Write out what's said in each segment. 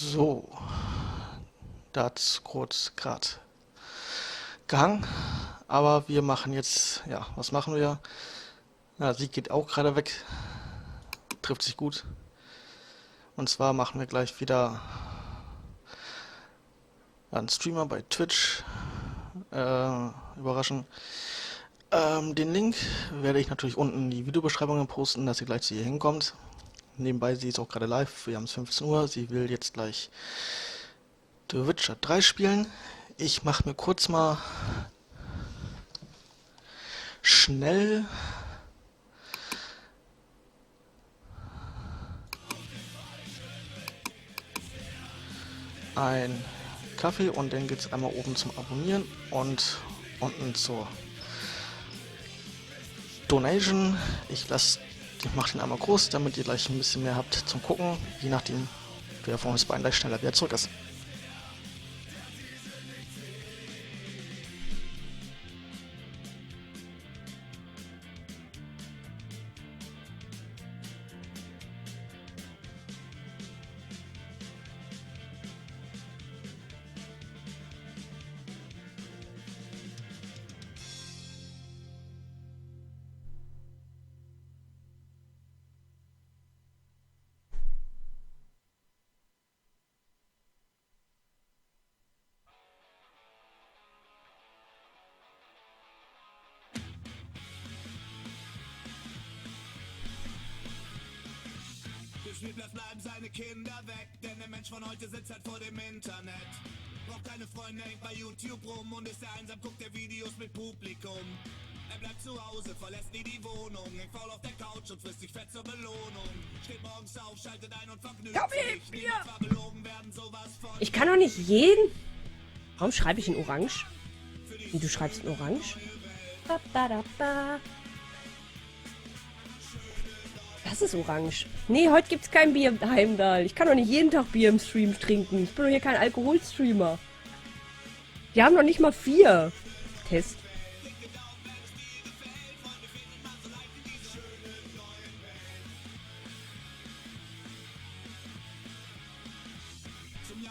So, da hat's kurz grad gehangen, aber wir machen jetzt, ja, was machen wir? Ja, Sieg geht auch gerade weg, trifft sich gut. Und zwar machen wir gleich wieder einen Streamer bei Twitch überraschen. Den Link werde ich natürlich unten in die Videobeschreibung posten, dass ihr gleich zu ihr hinkommt. Nebenbei, sie ist auch gerade live, wir haben es 15 Uhr, sie will jetzt gleich The Witcher 3 spielen. Ich mache mir kurz mal schnell ein Kaffee und dann geht es einmal oben zum Abonnieren und unten zur Donation. Ich mache den einmal groß, damit ihr gleich ein bisschen mehr habt zum Gucken, je nachdem, wer von uns beiden gleich schneller wieder zurück ist. Spielplatz bleiben seine Kinder weg, denn der Mensch von heute sitzt halt vor dem Internet. Braucht keine Freunde, hängt bei YouTube rum und ist der einsam, guckt der Videos mit Publikum. Er bleibt zu Hause, verlässt nie die Wohnung, hängt faul auf der Couch und frisst sich fett zur Belohnung. Steht morgens auf, schaltet ein und vergnügt sich. Niemand war belogen werden, sowas von... Ich kann doch nicht jeden... Warum schreibe ich in Orange? Wie, du schreibst in Orange? Ba, ba, da, ba. Das ist orange. Nee, heute gibt's kein Bier im Heimdall. Ich kann doch nicht jeden Tag Bier im Stream trinken. Ich bin doch hier kein Alkoholstreamer. Wir haben noch nicht mal 4. Test.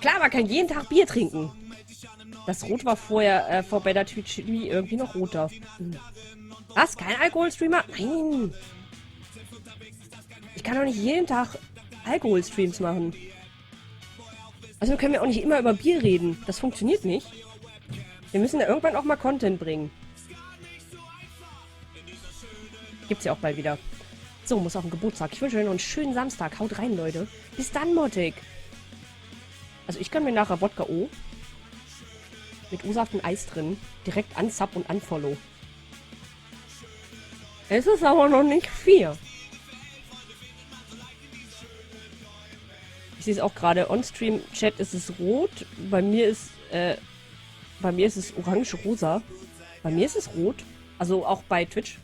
Klar, man kann jeden Tag Bier trinken. Das Rot war vorher, vor bei der Twitch irgendwie noch roter. Was? Kein Alkoholstreamer? Nein. Ich kann doch nicht jeden Tag Alkoholstreams machen. Also können wir auch nicht immer über Bier reden. Das funktioniert nicht. Wir müssen da irgendwann auch mal Content bringen. Gibt's ja auch bald wieder. So, muss auf den Geburtstag. Ich wünsche euch noch einen schönen Samstag. Haut rein, Leute. Bis dann, Mottig. Also ich kann mir nachher Wodka O mit O-Saft und Eis drin direkt unsub und unfollow. Es ist aber noch nicht 4. Ich sehe es auch gerade. On-Stream-Chat ist es rot. Bei mir ist es orange-rosa. Bei mir ist es rot. Also auch bei Twitch.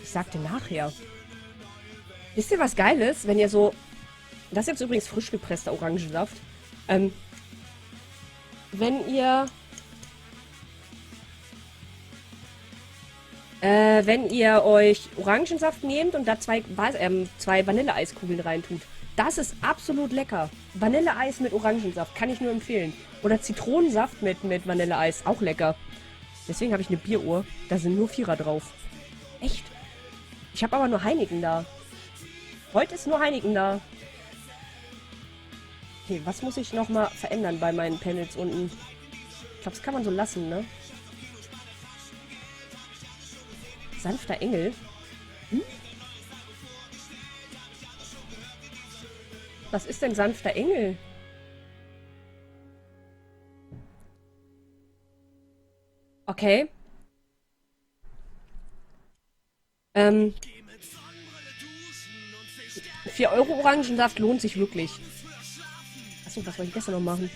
Ich sagte nachher. Wisst ihr, was geil ist? Wenn ihr so... Das ist jetzt übrigens frisch gepresster Orangensaft. Wenn ihr euch Orangensaft nehmt und da zwei Vanilleeiskugeln reintut. Das ist absolut lecker. Vanilleeis mit Orangensaft, kann ich nur empfehlen. Oder Zitronensaft mit Vanilleeis, auch lecker. Deswegen habe ich eine Bieruhr. Da sind nur 4er drauf. Echt? Ich habe aber nur Heineken da. Heute ist nur Heineken da. Okay, was muss ich nochmal verändern bei meinen Panels unten? Ich glaube, das kann man so lassen, ne? Sanfter Engel. Hm? Was ist denn sanfter Engel? Okay. 4 Euro Orangensaft lohnt sich wirklich. Achso, was wollte ich gestern noch machen?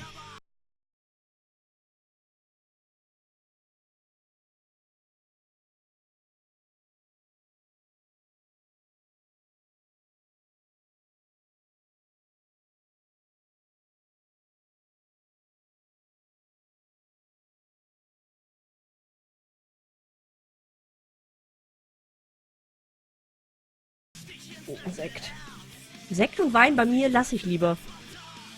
Oh, Sekt. Sekt und Wein bei mir lasse ich lieber.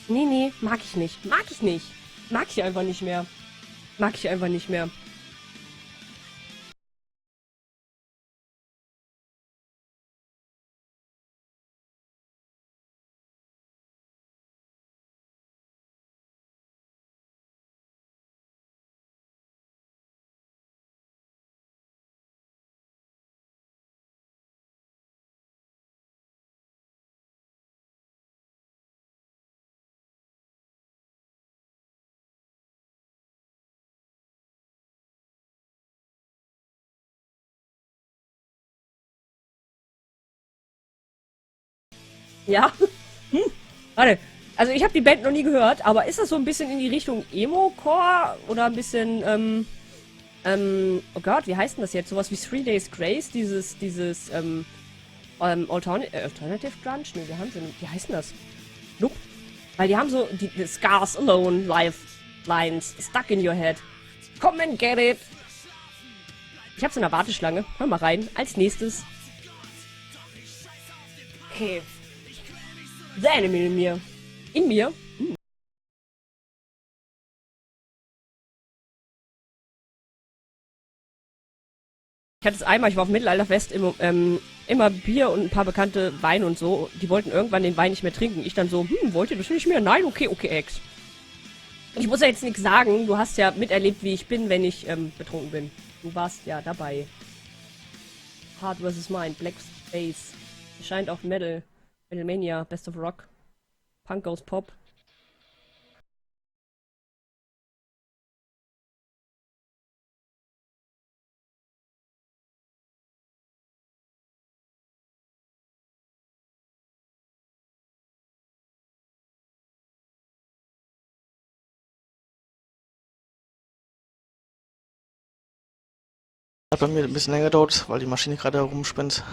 Nee, nee, mag ich nicht. Mag ich nicht. Mag ich einfach nicht mehr. Mag ich einfach nicht mehr. Ja. Warte. Also ich habe die Band noch nie gehört, aber ist das so ein bisschen in die Richtung Emo-Core oder ein bisschen, oh Gott, wie heißt denn das jetzt? Sowas wie Three Days Grace, Alternative Grunge? Ne, wie heißt denn das? Nope. Weil die haben so die Scars Alone Lines stuck in your head. Come and get it. Ich hab's in der Warteschlange. Hör mal rein. Als nächstes. Okay. The Enemy in mir. In mir? Ich hatte es einmal, ich war auf dem Mittelalterfest, immer Bier und ein paar bekannte Weine und so. Die wollten irgendwann den Wein nicht mehr trinken. Ich dann so, wollt ihr das nicht mehr? Nein, okay, Ex. Ich muss ja jetzt nichts sagen. Du hast ja miterlebt, wie ich bin, wenn ich betrunken bin. Du warst ja dabei. Hard vs. Mind, Black Space. Erscheint auf Metalmania, Best of Rock. Punk Goes Pop. Hat bei mir ein bisschen länger gedauert, weil die Maschine gerade herumspinnt.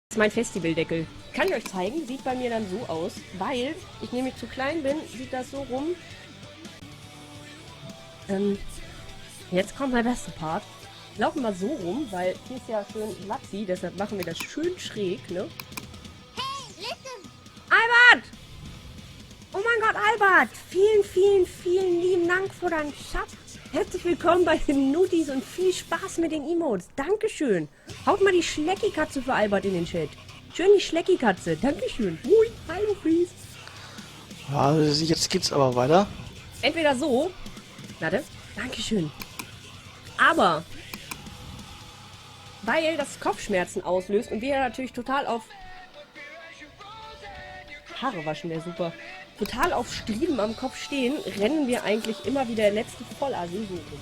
Das ist mein Festivaldeckel. Kann ich euch zeigen, sieht bei mir dann so aus, weil ich nämlich zu klein bin, sieht das so rum. Jetzt kommt der beste Part. Wir laufen mal so rum, weil hier ist ja schön Latzi, deshalb machen wir das schön schräg, ne? Hey, listen! Albert! Oh mein Gott, Albert! Vielen, vielen, vielen lieben Dank für deinen Sub. Herzlich willkommen bei den Nutis und viel Spaß mit den Emotes. Dankeschön. Haut mal die Schlecki-Katze für Albert in den Chat. Schön die Schlecki-Katze. Dankeschön. Hui, hallo, Freeze. Ja, jetzt geht's aber weiter. Entweder so. Warte. Dankeschön. Aber weil das Kopfschmerzen auslöst und wir natürlich total auf Haare waschen, wäre super. Total auf Striemen am Kopf stehen, rennen wir eigentlich immer wie der letzte Vollassi so rum.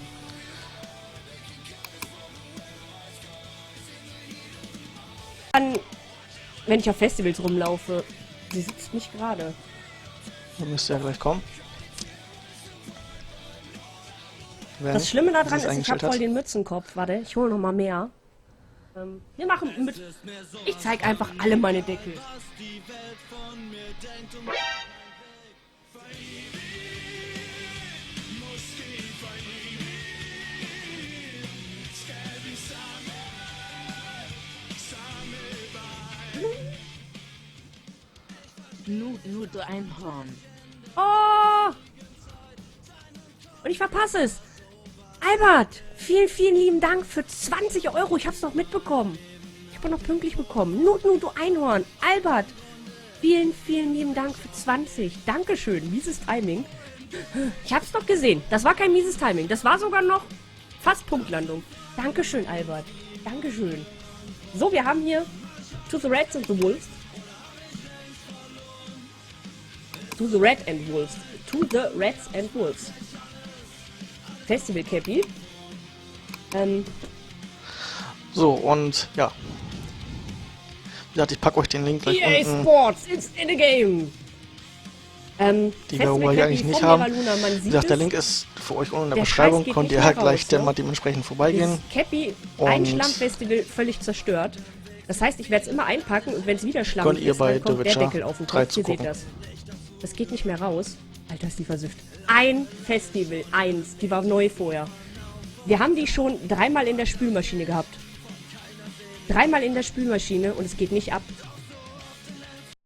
Dann, wenn ich auf Festivals rumlaufe, sie sitzt nicht gerade. Dann müsste ja gleich kommen. Wer Das nicht, Schlimme der daran sich ist, ich habe eingestellt voll hat. den Mützenkopf. Warte, ich hole noch mal mehr. Wir machen mit... Ich zeig einfach alle meine Deckel. Nur du Einhorn. Oh! Und ich verpasse es. Albert, vielen, vielen lieben Dank für 20 Euro. Ich hab's noch mitbekommen. Ich habe noch pünktlich bekommen. Nur du Einhorn. Albert, vielen, vielen lieben Dank für 20. Dankeschön. Mieses Timing. Ich hab's doch gesehen. Das war kein mieses Timing. Das war sogar noch fast Punktlandung. Dankeschön, Albert. Dankeschön. So, wir haben hier To the Reds and the Wolves. To the Red and Wolves. To the Reds and Wolves. Festival Cappy. So, und ja. Wie gesagt, ich packe euch den Link gleich EA unten. Sports, it's in the game. Die wir wollen wir eigentlich nicht haben. Wie gesagt, der Link ist für euch unten in der Der Beschreibung. Scheiß geht Könnt nicht ihr mehr halt raus, gleich ne? mal dementsprechend vorbeigehen. Dieses Cappy Und- Ein-Schlamm-Festival völlig zerstört. Das heißt, ich werde es immer einpacken und wenn es wieder Schlamm Könnt ihr ist, bei dann kommt The der Witcher Deckel auf den 3 Kopf. Ihr seht zugucken. das. Das geht nicht mehr raus. Alter, ist die versüfft. Ein Festival, eins. Die war neu vorher. Wir haben die schon 3-mal in der Spülmaschine gehabt. 3-mal in der Spülmaschine und es geht nicht ab.